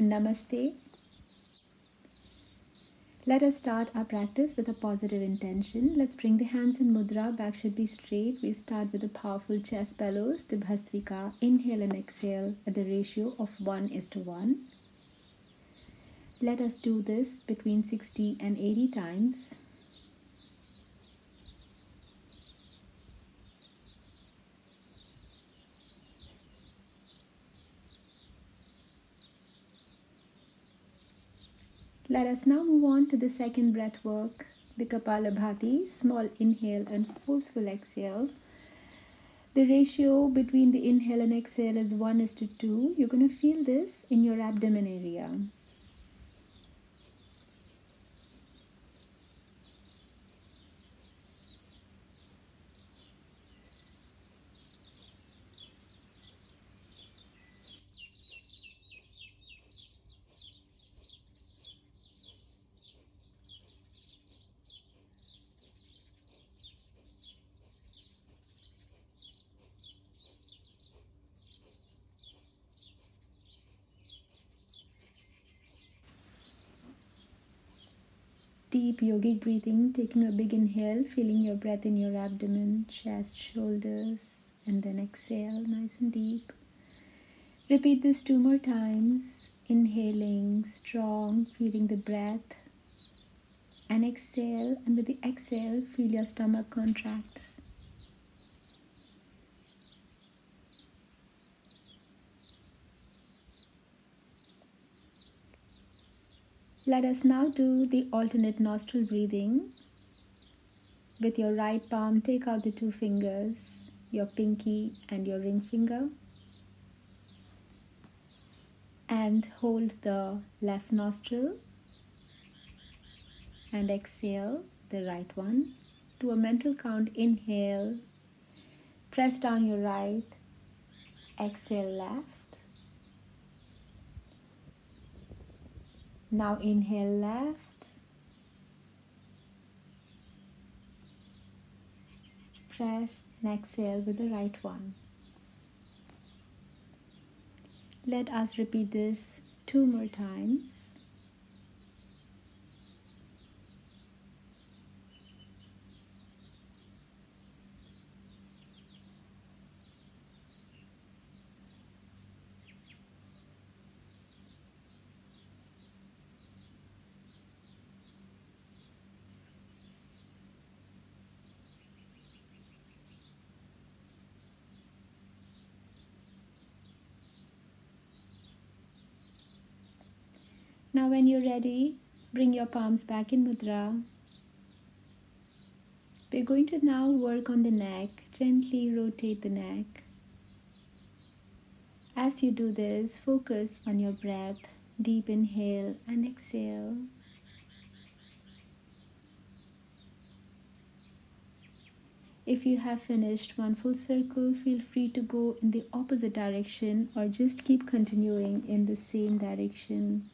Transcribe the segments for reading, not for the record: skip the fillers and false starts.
Namaste. Let us start our practice with a positive intention. Let's bring the hands in mudra. Back should be straight. We start with a powerful chest bellows, the bhastrika. Inhale and exhale at the ratio of 1:1. Let us do this between 60 and 80 times. Let us now move on to the second breath work, the Kapalabhati, small inhale and forceful exhale. The ratio between the inhale and exhale is 1:2. You're going to feel this in your abdomen area. Deep yogic breathing, taking a big inhale, feeling your breath in your abdomen, chest, shoulders, and then exhale nice and deep. Repeat this 2 more times, inhaling strong, feeling the breath, and exhale, and with the exhale, feel your stomach contract. Let us now do the alternate nostril breathing. With your right palm, take out the 2 fingers, your pinky and your ring finger, and hold the left nostril and exhale the right one. Do a mental count. Inhale, press down your right, exhale left. Now inhale left, press and exhale with the right one. Let us repeat this 2 more times. Now when you're ready, bring your palms back in mudra. We're going to now work on the neck. Gently rotate the neck. As you do this, focus on your breath. Deep inhale and exhale. If you have finished one full circle, feel free to go in the opposite direction or just keep continuing in the same direction,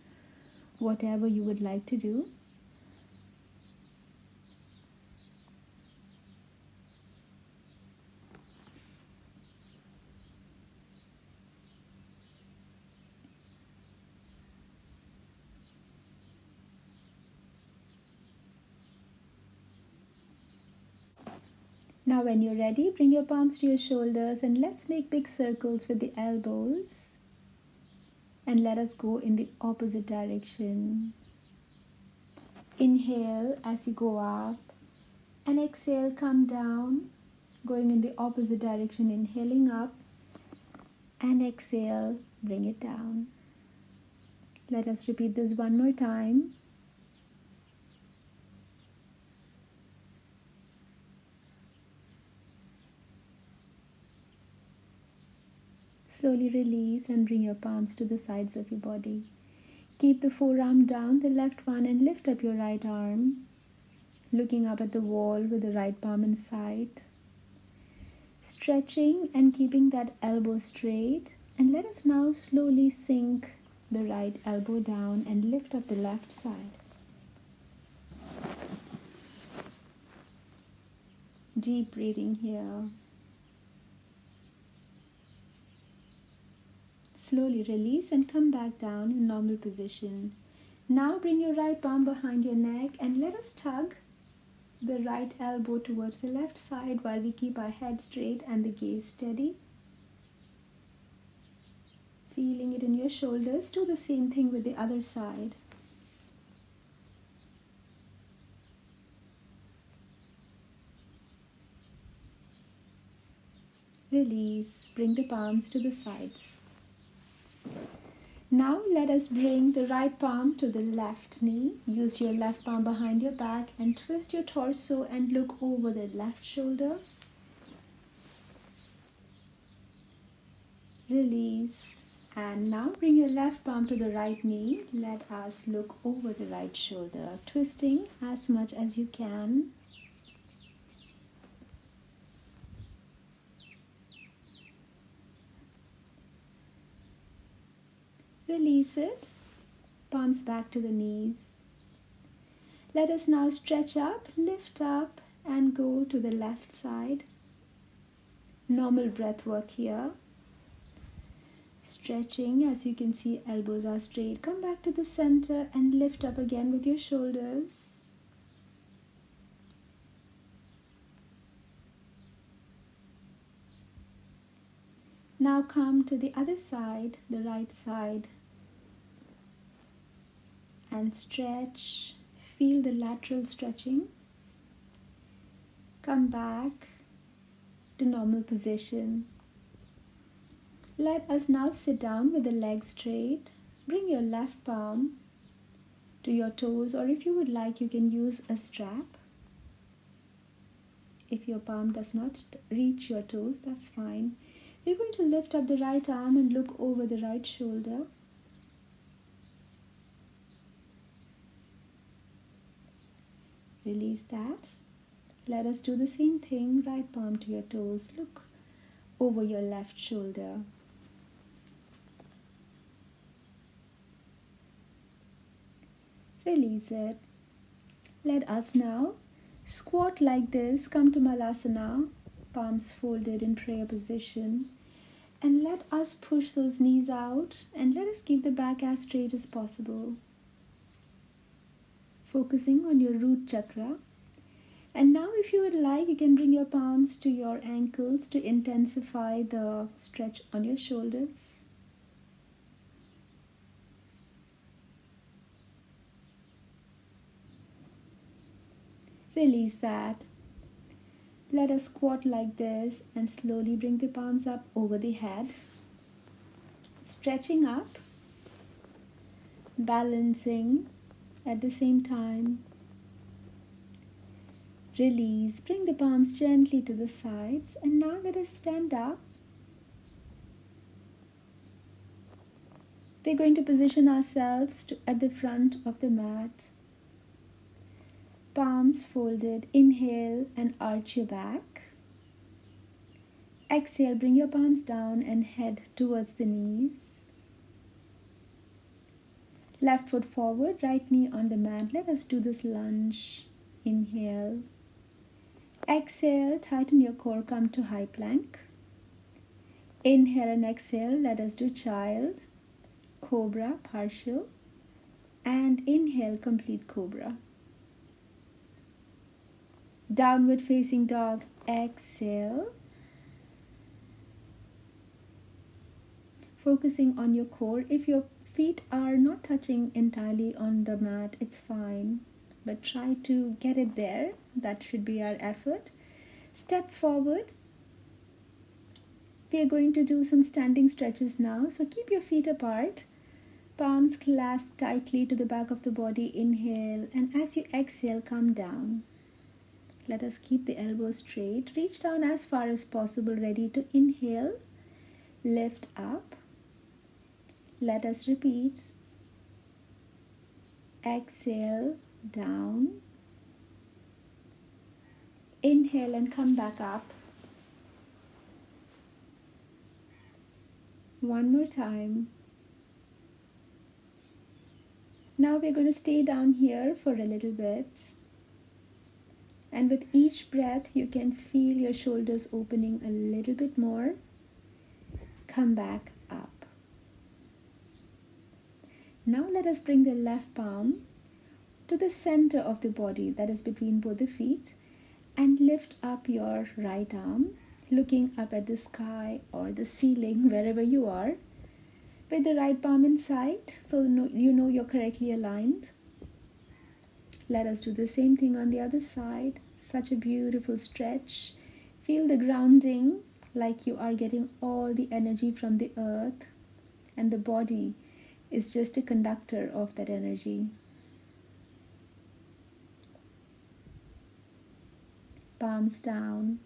whatever you would like to do. Now when you're ready, bring your palms to your shoulders and let's make big circles with the elbows. And let us go in the opposite direction. Inhale as you go up and exhale, come down, going in the opposite direction, inhaling up and exhale, bring it down. Let us repeat this 1 more time. Slowly release and bring your palms to the sides of your body. Keep the forearm down, the left one, and lift up your right arm, looking up at the wall with the right palm in sight. Stretching and keeping that elbow straight. And let us now slowly sink the right elbow down and lift up the left side. Deep breathing here. Slowly release and come back down in normal position. Now bring your right palm behind your neck and let us tug the right elbow towards the left side while we keep our head straight and the gaze steady. Feeling it in your shoulders. Do the same thing with the other side. Release. Bring the palms to the sides. Now let us bring the right palm to the left knee. Use your left palm behind your back and twist your torso and look over the left shoulder. Release. And now bring your left palm to the right knee. Let us look over the right shoulder, twisting as much as you can. Release it. Palms back to the knees. Let us now stretch up, lift up, and go to the left side. Normal breath work here. Stretching, as you can see, elbows are straight. Come back to the center and lift up again with your shoulders. Now come to the other side, the right side, and stretch. Feel the lateral stretching. Come back to normal position. Let us now sit down with the legs straight. Bring your left palm to your toes, or if you would like, you can use a strap. If your palm does not reach your toes, that's fine. We're going to lift up the right arm and look over the right shoulder. Release that. Let us do the same thing. Right palm to your toes. Look over your left shoulder. Release it. Let us now squat like this. Come to Malasana, palms folded in prayer position. And let us push those knees out and let us keep the back as straight as possible. Focusing on your root chakra. And now if you would like, you can bring your palms to your ankles to intensify the stretch on your shoulders. Release that. Let us squat like this and slowly bring the palms up over the head. Stretching up, balancing at the same time. Release. Bring the palms gently to the sides. And now let us stand up. We're going to position ourselves at the front of the mat. Palms folded. Inhale and arch your back. Exhale, bring your palms down and head towards the knees. Left foot forward, right knee on the mat. Let us do this lunge. Inhale. Exhale, tighten your core, come to high plank. Inhale and exhale, let us do child, cobra, partial, and inhale, complete cobra. Downward facing dog, exhale. Focusing on your core. If your feet are not touching entirely on the mat, it's fine. But try to get it there. That should be our effort. Step forward. We are going to do some standing stretches now. So keep your feet apart. Palms clasped tightly to the back of the body. Inhale. And as you exhale, come down. Let us keep the elbows straight. Reach down as far as possible. Ready to inhale. Lift up. Let us repeat. Exhale, down. Inhale and come back up. One more time. Now we're going to stay down here for a little bit. And with each breath, you can feel your shoulders opening a little bit more. Come back up. Now let us bring the left palm to the center of the body, that is between both the feet, and lift up your right arm, looking up at the sky or the ceiling, wherever you are, with the right palm in sight, so you know you're correctly aligned. Let us do the same thing on the other side. Such a beautiful stretch. Feel the grounding, like you are getting all the energy from the earth, and the body is just a conductor of that energy. Palms down.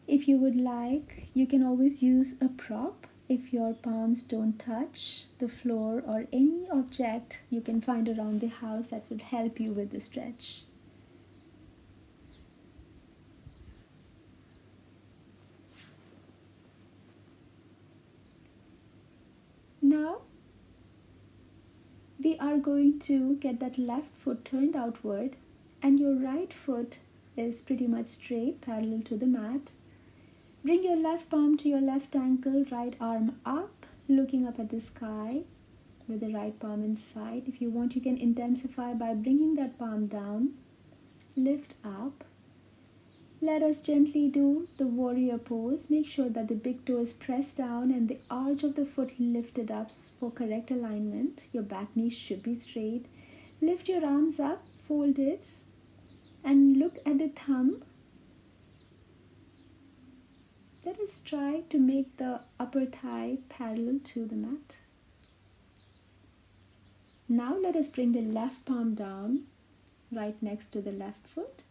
If you would like, you can always use a prop. If your palms don't touch the floor or any object you can find around the house that would help you with the stretch. Now, we are going to get that left foot turned outward, and your right foot is pretty much straight, parallel to the mat. Bring your left palm to your left ankle, right arm up, looking up at the sky with the right palm inside. If you want, you can intensify by bringing that palm down, lift up. Let us gently do the warrior pose. Make sure that the big toe is pressed down and the arch of the foot lifted up for correct alignment. Your back knee should be straight. Lift your arms up, fold it, and look at the thumb. Let us try to make the upper thigh parallel to the mat. Now let us bring the left palm down, right next to the left foot.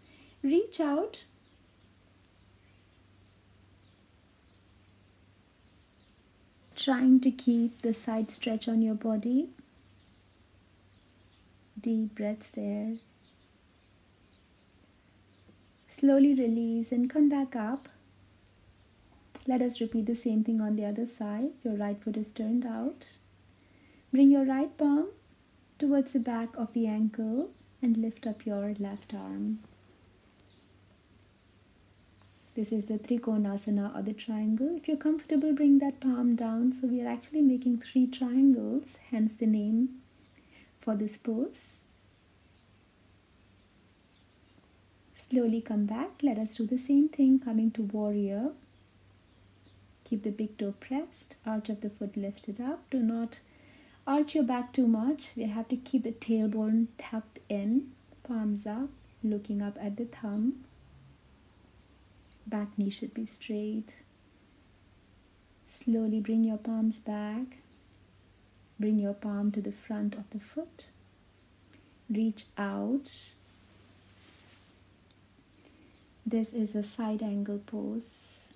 Reach out. Trying to keep the side stretch on your body. Deep breaths there. Slowly release and come back up. Let us repeat the same thing on the other side. Your right foot is turned out. Bring your right palm towards the back of the ankle and lift up your left arm. This is the Trikonasana, or the triangle. If you're comfortable, bring that palm down. So we are actually making 3 triangles, hence the name for this pose. Slowly come back. Let us do the same thing, coming to warrior. Keep the big toe pressed, arch of the foot lifted up. Do not arch your back too much. We have to keep the tailbone tucked in, palms up, looking up at the thumb. Back knee should be straight. Slowly bring your palms back. Bring your palm to the front of the foot. Reach out. This is a side angle pose,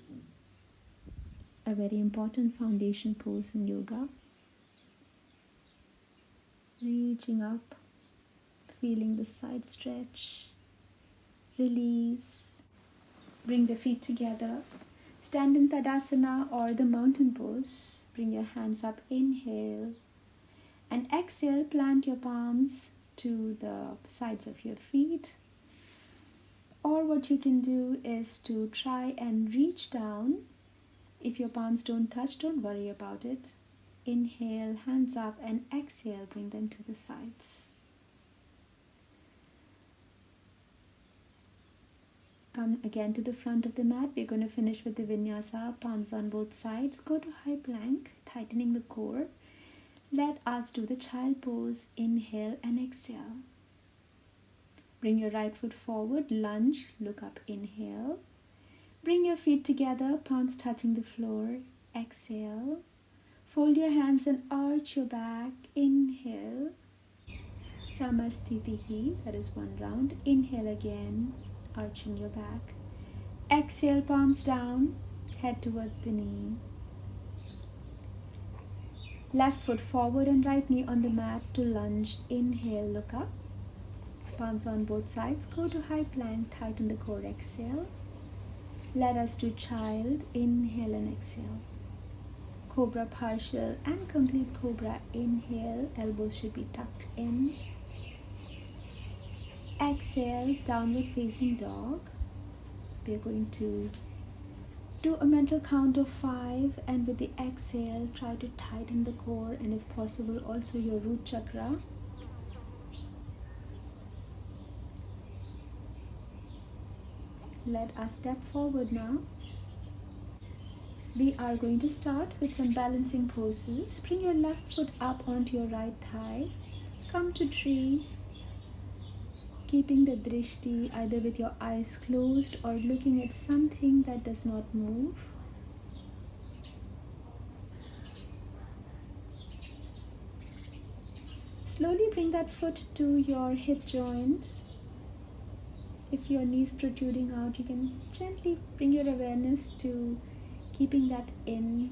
a very important foundation pose in yoga. Reaching up, feeling the side stretch. Release. Bring the feet together. Stand in Tadasana or the mountain pose. Bring your hands up, inhale. And exhale, plant your palms to the sides of your feet. Or what you can do is to try and reach down. If your palms don't touch, don't worry about it. Inhale, hands up, and exhale, bring them to the sides. Come again to the front of the mat. We're going to finish with the vinyasa, palms on both sides. Go to high plank, tightening the core. Let us do the child pose. Inhale and exhale. Bring your right foot forward, lunge, look up, inhale. Bring your feet together, palms touching the floor. Exhale. Fold your hands and arch your back. Inhale. Samastitihi, that is one round. Inhale again, arching your back. Exhale, palms down, head towards the knee. Left foot forward and right knee on the mat to lunge. Inhale, look up. Palms on both sides. Go to high plank, tighten the core. Exhale. Let us do child. Inhale and exhale. Cobra partial and complete cobra. Inhale, elbows should be tucked in. Exhale, downward facing dog. We are going to Do a mental count of 5, and with the exhale, try to tighten the core and, if possible, also your root chakra. Let us step forward now. We are going to start with some balancing poses. Bring your left foot up onto your right thigh. Come to tree, keeping the drishti either with your eyes closed or looking at something that does not move. Slowly bring that foot to your hip joint. If your knees protruding out, you can gently bring your awareness to keeping that in.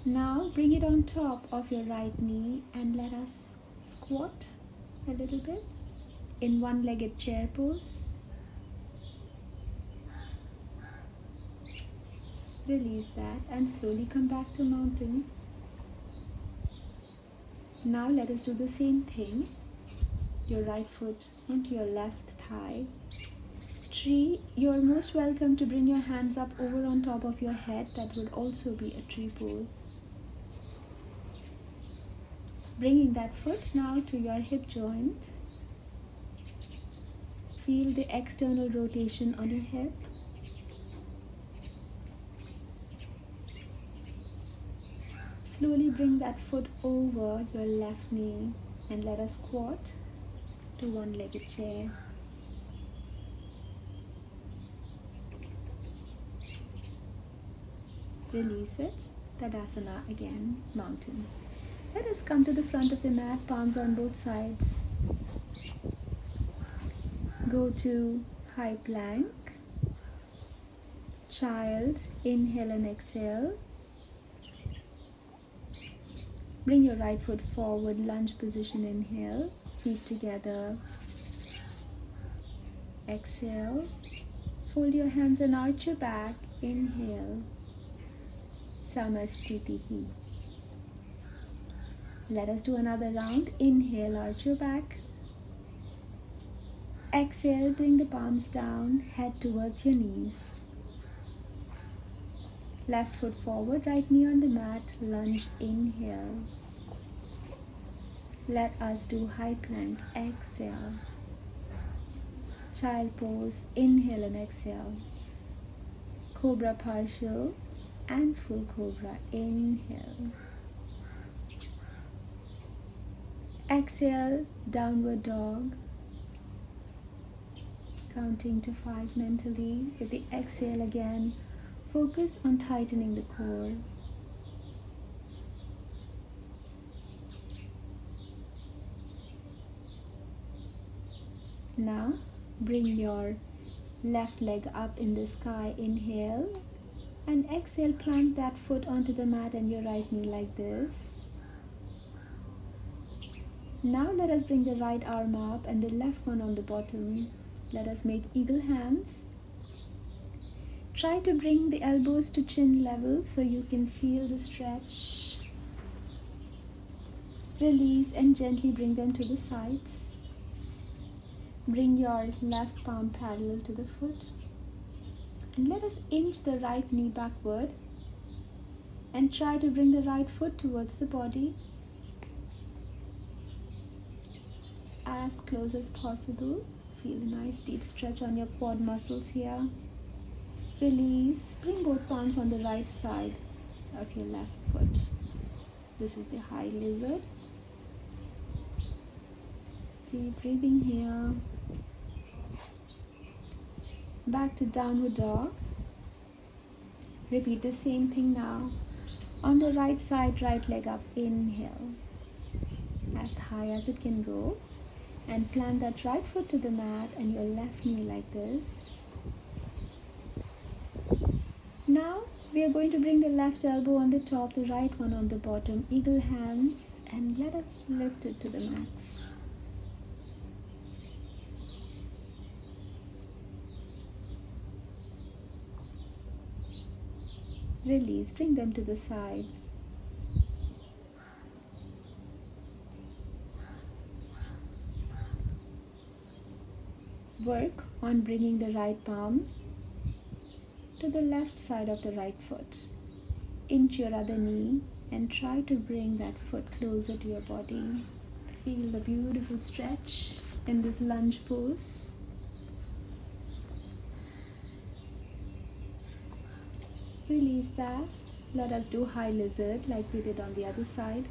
Now bring it on top of your right knee and let us squat a little bit in one-legged chair pose. Release that and slowly come back to mountain. Now let us do the same thing. Your right foot onto your left thigh. Tree, you are most welcome to bring your hands up over on top of your head. That would also be a tree pose. Bringing that foot now to your hip joint. Feel the external rotation on your hip. Slowly bring that foot over your left knee and let us squat to one-legged chair. Release it. Tadasana again, mountain. Let us come to the front of the mat, palms on both sides. Go to high plank. Child, inhale and exhale. Bring your right foot forward, lunge position, inhale. Feet together. Exhale. Fold your hands and arch your back. Inhale. Samastitihi. Let us do another round. Inhale, arch your back. Exhale, bring the palms down, head towards your knees. Left foot forward, right knee on the mat, lunge, inhale. Let us do high plank, exhale. Child pose, inhale and exhale. Cobra partial and full cobra, inhale. Exhale, downward dog. Counting to 5 mentally. With the exhale again, focus on tightening the core. Now, bring your left leg up in the sky, inhale, and exhale, plant that foot onto the mat and your right knee like this. Now let us bring the right arm up and the left one on the bottom. Let us make eagle hands. Try to bring the elbows to chin level so you can feel the stretch. Release and gently bring them to the sides. Bring your left palm parallel to the foot. And let us inch the right knee backward. And try to bring the right foot towards the body. As close as possible. Feel a nice deep stretch on your quad muscles here. Release. Bring both palms on the right side of your left foot. This is the high lizard. Deep breathing here. Back to downward dog. Repeat the same thing now. On the right side, right leg up. Inhale. As high as it can go. And plant that right foot to the mat and your left knee like this. Now we are going to bring the left elbow on the top, the right one on the bottom, eagle hands, and let us lift it to the max. Release, bring them to the sides. Work on bringing the right palm to the left side of the right foot. Inch your other knee and try to bring that foot closer to your body. Feel the beautiful stretch in this lunge pose. Release that. Let us do high lizard like we did on the other side.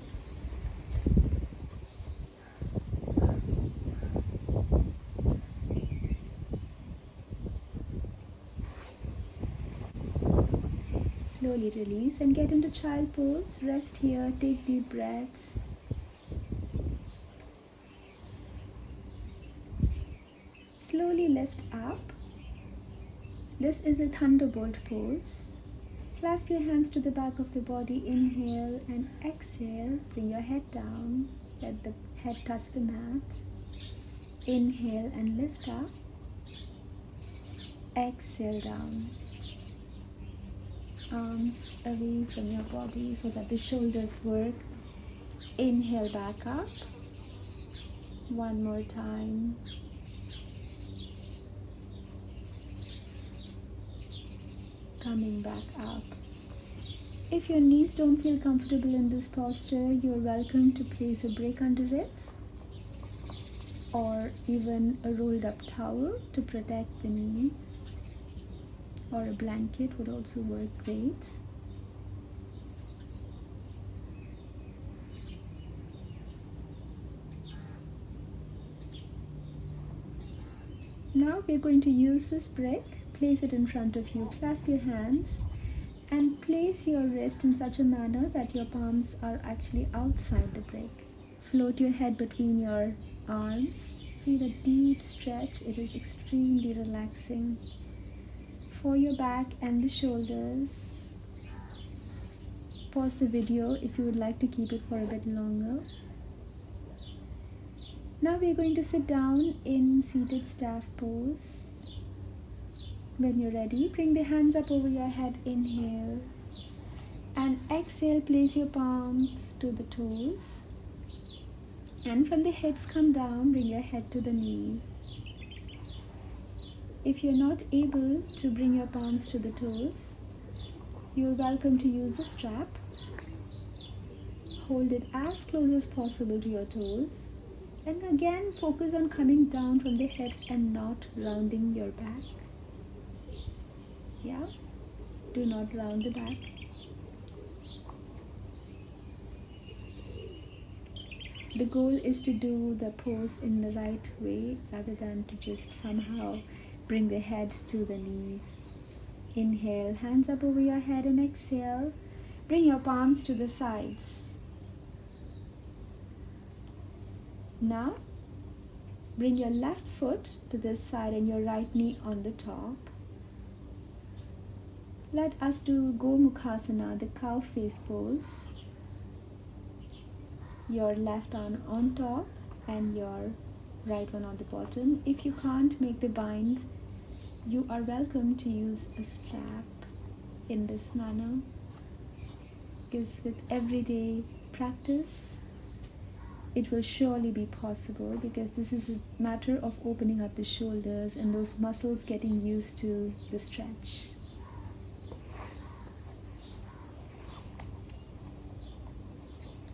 Slowly release and get into child pose. Rest here, take deep breaths. Slowly lift up. This is a thunderbolt pose. Clasp your hands to the back of the body. Inhale and exhale. Bring your head down. Let the head touch the mat. Inhale and lift up. Exhale down. Arms away from your body so that the shoulders work. Inhale back up. One more time. Coming back up. If your knees don't feel comfortable in this posture, you're welcome to place a break under it, or even a rolled up towel to protect the knees, or a blanket would also work great. Now we're going to use this brick. Place it in front of you, clasp your hands and place your wrist in such a manner that your palms are actually outside the brick. Float your head between your arms. Feel a deep stretch. It is extremely relaxing for your back and the shoulders. Pause the video if you would like to keep it for a bit longer. Now we are going to sit down in seated staff pose. When you're ready, bring the hands up over your head. Inhale and exhale. Place your palms to the toes, and from the hips come down. Bring your head to the knees. If you're not able to bring your palms to the toes, you're welcome to use the strap. Hold it as close as possible to your toes, and again focus on coming down from the hips and not rounding your back. Yeah, do not round the back. The goal is to do the pose in the right way rather than to just somehow bring the head to the knees. Inhale, hands up over your head, and exhale. Bring your palms to the sides. Now, bring your left foot to this side and your right knee on the top. Let us do Gomukhasana, the cow face pose. Your left arm on top and your right one on the bottom. If you can't make the bind, you are welcome to use a strap in this manner. Because with everyday practice, it will surely be possible, because this is a matter of opening up the shoulders and those muscles getting used to the stretch.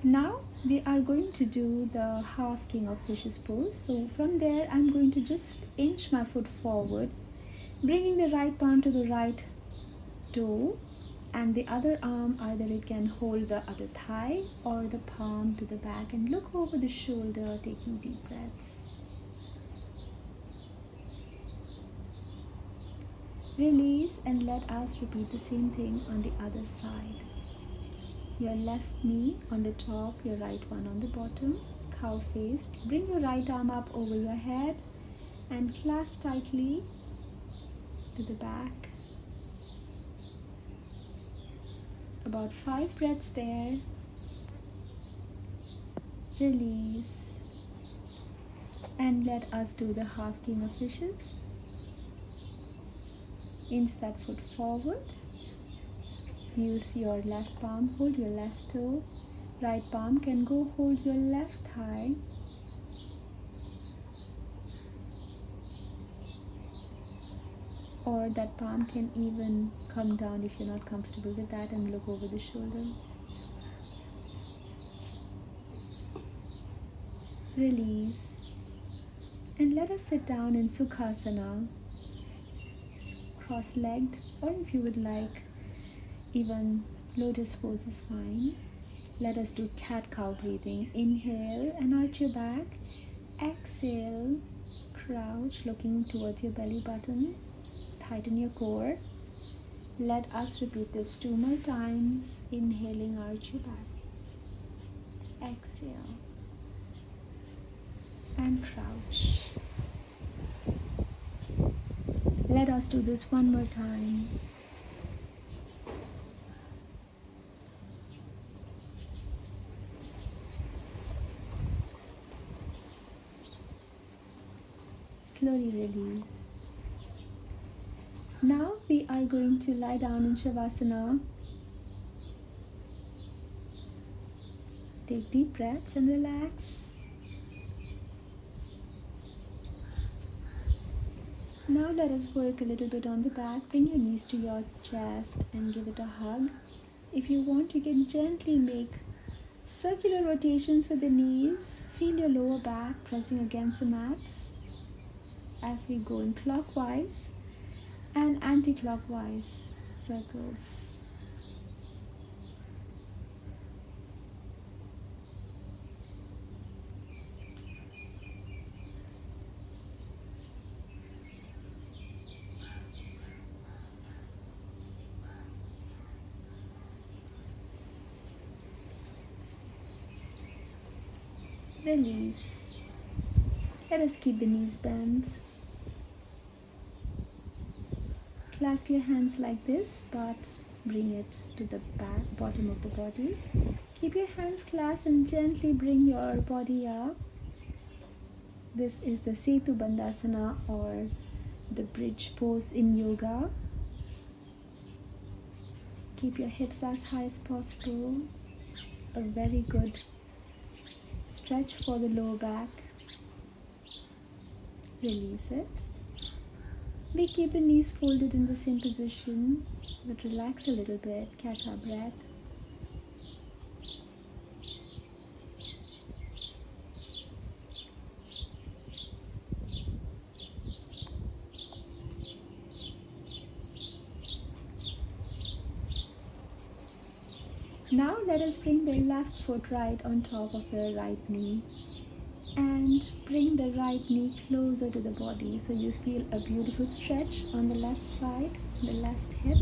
Now we are going to do the half king of fishes pose. So from there I'm going to just inch my foot forward, bringing the right palm to the right toe, and the other arm, either it can hold the other thigh or the palm to the back, and look over the shoulder, taking deep breaths. Release and let us repeat the same thing on the other side. Your left knee on the top, your right one on the bottom, cow faced. Bring your right arm up over your head and clasp tightly to the back. About 5 breaths there. Release. And let us do the half king of fishes. Inch that foot forward. Use your left palm, hold your left toe. Right palm can go hold your left thigh. or that palm can even come down if you're not comfortable with that, and look over the shoulder. Release. And let us sit down in Sukhasana, cross-legged, or if you would like, even lotus pose is fine. Let us do cat-cow breathing. Inhale and arch your back. Exhale, crouch, looking towards your belly button. Tighten your core. Let us repeat this 2 more times. Inhaling, arch your back. Exhale. And crouch. Let us do this 1 more time. Slowly release. Now we are going to lie down in Shavasana. Take deep breaths and relax. Now let us work a little bit on the back. Bring your knees to your chest and give it a hug. If you want, you can gently make circular rotations with the knees. Feel your lower back pressing against the mat as we go in clockwise and anti-clockwise circles. Release. Let us keep the knees bent. Clasp your hands like this, but bring it to the back, bottom of the body. Keep your hands clasped and gently bring your body up. This is the Setu Bandhasana, or the bridge pose in yoga. Keep your hips as high as possible. A very good stretch for the lower back. Release it. We keep the knees folded in the same position, but relax a little bit. Catch our breath. Now let us bring the left foot right on top of the right knee and bring the right knee closer to the body, so you feel a beautiful stretch on the left side, the left hip.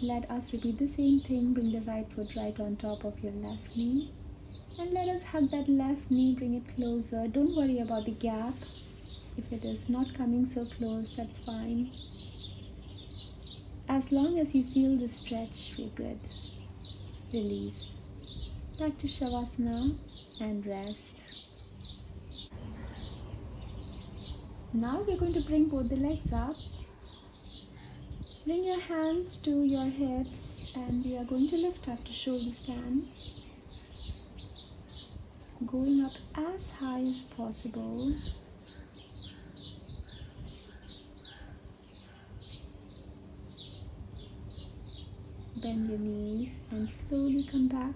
Let us repeat the same thing. Bring the right foot right on top of your left knee and let us hug that left knee, bring it closer. Don't worry about the gap. If it is not coming so close, that's fine. As long as you feel the stretch, we're good. Release. Back to Shavasana and rest. Now we're going to bring both the legs up. Bring your hands to your hips and we are going to lift up to shoulder stand. Going up as high as possible. Bend your knees and slowly come back.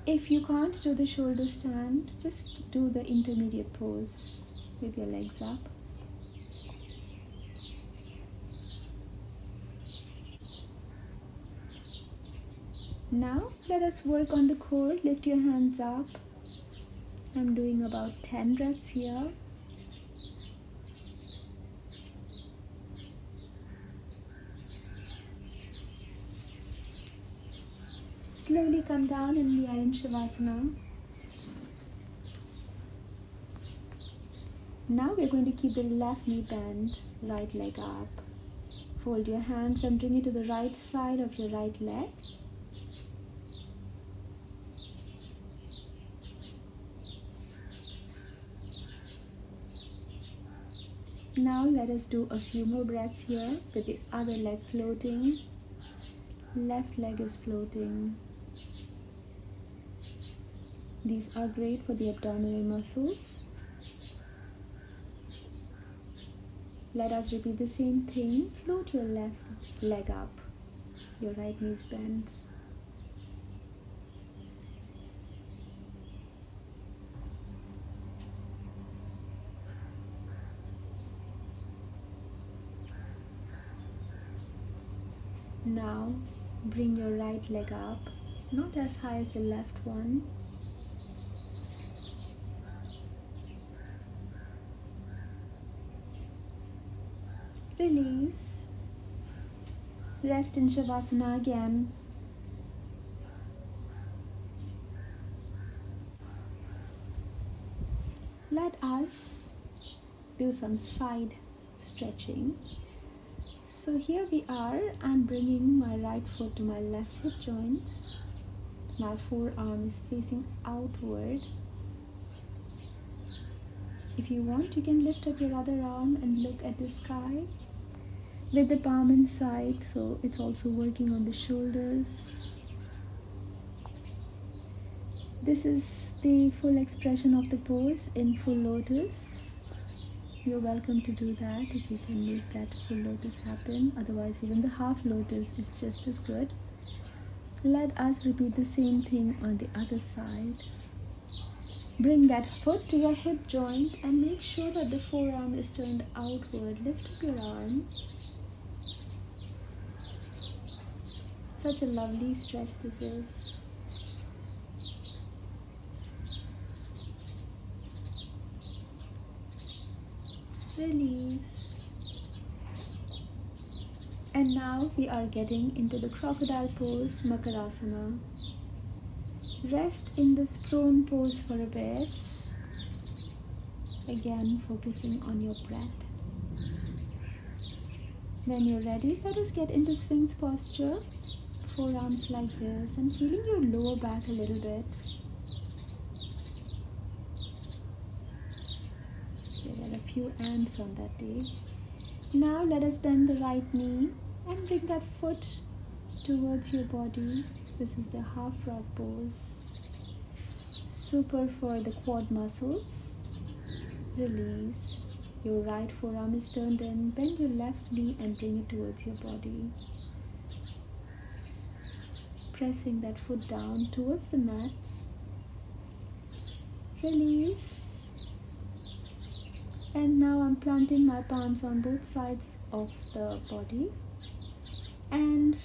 If you can't do the shoulder stand, just do the intermediate pose with your legs up. Now let us work on the core. Lift your hands up. I'm doing about 10 breaths here. Slowly come down and we are in Shavasana. Now we're going to keep the left knee bent, right leg up. Fold your hands and bring it to the right side of your right leg. Now let us do a few more breaths here with the other leg floating. Left leg is floating. These are great for the abdominal muscles. Let us repeat the same thing. Float your left leg up. Your right knee is bent. Now bring your right leg up, not as high as the left one. Release. Rest in Shavasana again. Let us do some side stretching. So here we are. I'm bringing my right foot to my left hip joint. My forearm is facing outward. If you want, you can lift up your other arm and look at the sky with the palm inside, so it's also working on the shoulders. This is the full expression of the pose in full lotus. You're welcome to do that if you can make that full lotus happen. Otherwise, even the half lotus is just as good. Let us repeat the same thing on the other side. Bring that foot to your hip joint and make sure that the forearm is turned outward. Lift up your arm. Such a lovely stretch this is. Release. And now we are getting into the crocodile pose, Makarasana. Rest in this prone pose for a bit. Again, focusing on your breath. When you're ready, let us get into Sphinx posture. Forearms like this and feeling your lower back a little bit. There are a few ants on that day. Now let us bend the right knee and bring that foot towards your body. This is the half frog pose. Super for the quad muscles. Release. Your right forearm is turned in. Bend your left knee and bring it towards your body. Pressing that foot down towards the mat. Release. And now I'm planting my palms on both sides of the body and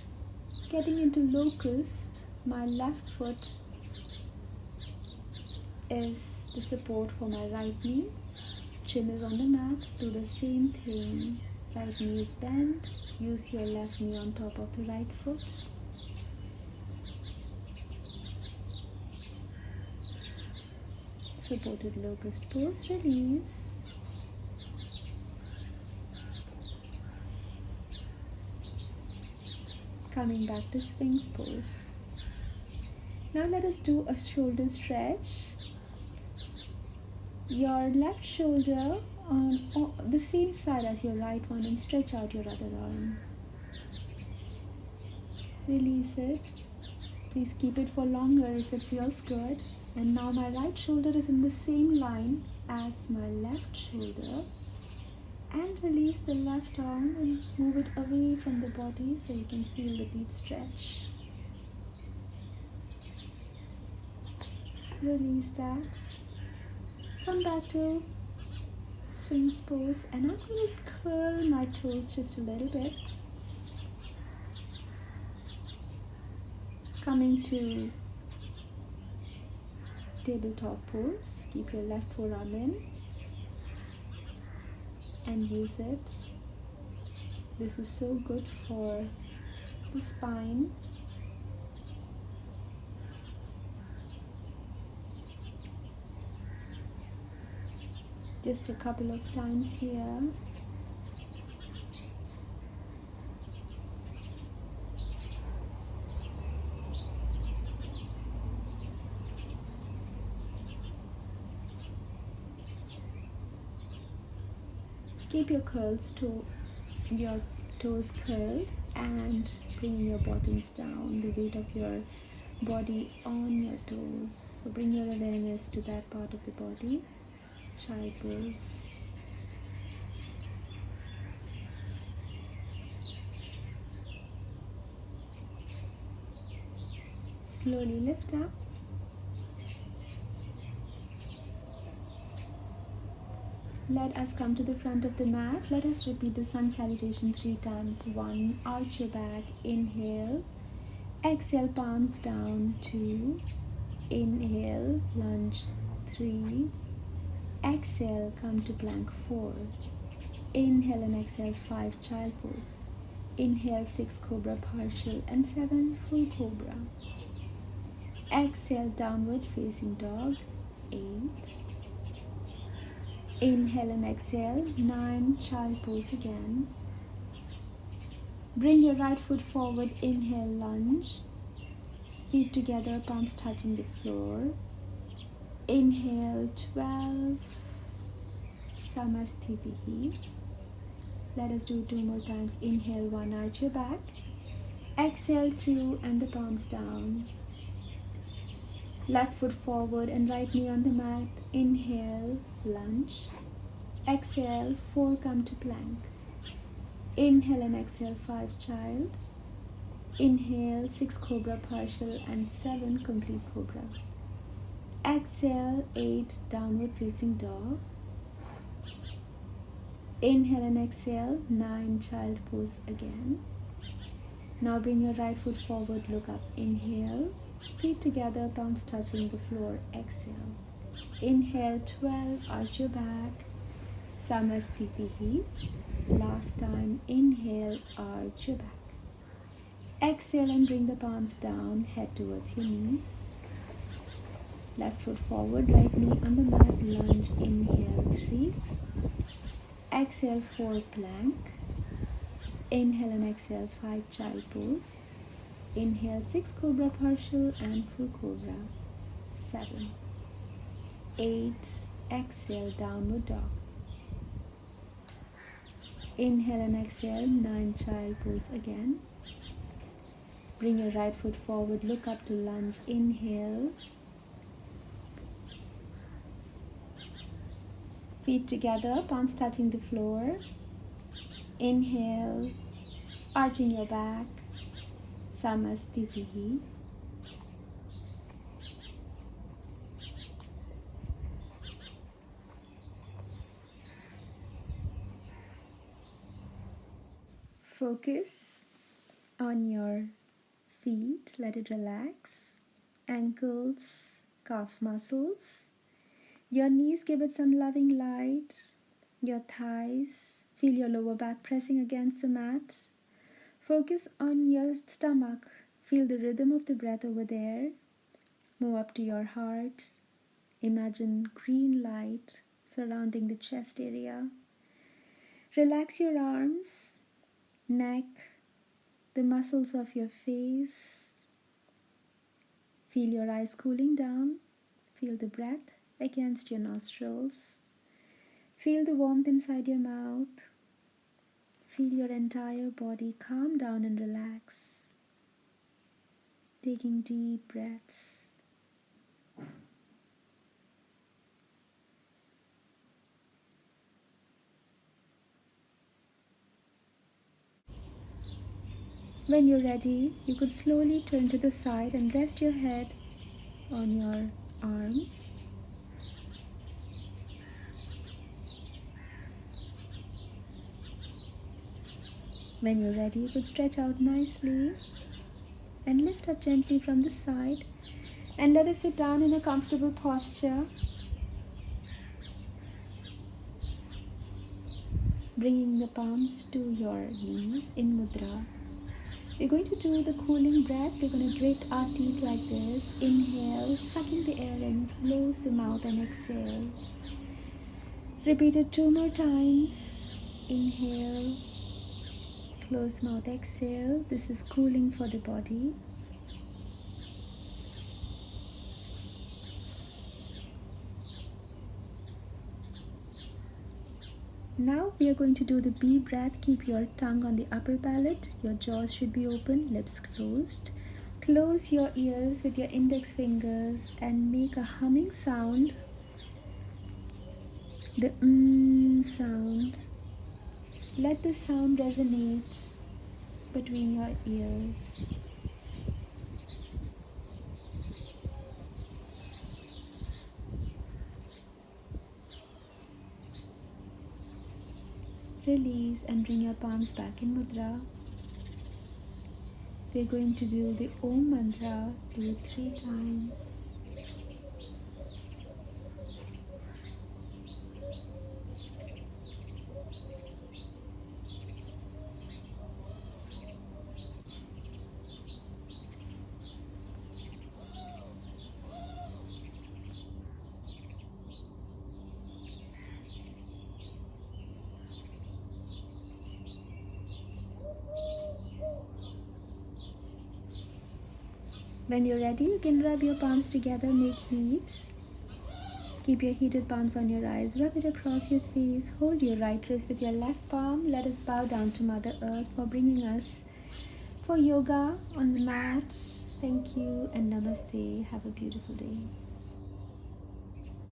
getting into locust. My left foot is the support for my right knee. Chin is on the mat. Do the same thing. Right knee is bent. Use your left knee on top of the right foot. Supported locust pose. Release. Coming back to Sphinx pose. Now let us do a shoulder stretch. Your left shoulder on the same side as your right one and stretch out your other arm. Release it. Please keep it for longer if it feels good. And now my right shoulder is in the same line as my left shoulder. And release the left arm and move it away from the body so you can feel the deep stretch. Release that. Come back to Sphinx pose and I'm going to curl my toes just a little bit. Coming to tabletop pose. Keep your left forearm in and use it. This is so good for the spine. Just a couple of times here. Keep your toes curled and bring your bottoms down. The weight of your body on your toes. So bring your awareness to that part of the body. Child pose. Slowly lift up. Let us come to the front of the mat. Let us repeat the sun salutation 3 times. 1, arch your back, inhale. Exhale, palms down. 2, inhale, lunge. 3, exhale, come to plank. 4, inhale and exhale. 5, child pose. Inhale, 6, cobra partial, and 7, full cobra. Exhale, downward facing dog. 8, inhale and exhale. 9, child pose again. Bring your right foot forward, inhale, lunge. Feet together, palms touching the floor. Inhale, 12, Namaste. Let us do 2 more times. Inhale, 1, arch your back. Exhale, 2, and the palms down. Left foot forward and right knee on the mat. Inhale, lunge. Exhale, 4, come to plank. Inhale and exhale, 5, child. Inhale, 6, cobra partial, and 7, complete cobra. Exhale, 8, downward facing dog. Inhale and exhale, 9, child pose again. Now bring your right foot forward, look up. Inhale, feet together, palms touching the floor. Exhale. Inhale, 12, arch your back. Samastitihi. Last time, inhale, arch your back. Exhale and bring the palms down, head towards your knees. Left foot forward, right knee on the mat, lunge. Inhale, 3. Exhale, 4, plank. Inhale and exhale, 5, child pose. Inhale, 6, cobra partial and full cobra. 7, 8, exhale, downward dog. Inhale and exhale, 9, child pose again. Bring your right foot forward, look up to lunge. Inhale. Feet together, palms touching the floor. Inhale, arching your back. Samastitihi. Focus on your feet, let it relax. Ankles, calf muscles. Your knees, give it some loving light. Your thighs, feel your lower back pressing against the mat. Focus on your stomach. Feel the rhythm of the breath over there. Move up to your heart. Imagine green light surrounding the chest area. Relax your arms, neck, the muscles of your face. Feel your eyes cooling down. Feel the breath against your nostrils. Feel the warmth inside your mouth. Feel your entire body calm down and relax. Taking deep breaths. When you're ready, you could slowly turn to the side and rest your head on your arm. When you're ready, you could stretch out nicely and lift up gently from the side, and let us sit down in a comfortable posture. Bringing the palms to your knees in mudra. We're going to do the cooling breath. We're going to grit our teeth like this. Inhale, sucking the air in, close the mouth and exhale. Repeat it 2 more times. Inhale, close mouth, exhale. This is cooling for the body. Now we are going to do the B breath. Keep your tongue on the upper palate. Your jaws should be open, lips closed. Close your ears with your index fingers and make a humming sound, the sound. Let the sound resonate between your ears. Release and bring your palms back in mudra. We're going to do the Om mantra. Do it 3 times. When you're ready, you can rub your palms together, make heat. Keep your heated palms on your eyes, rub it across your face, hold your right wrist with your left palm. Let us bow down to Mother Earth for bringing us for yoga on the mat. Thank you and namaste. Have a beautiful day.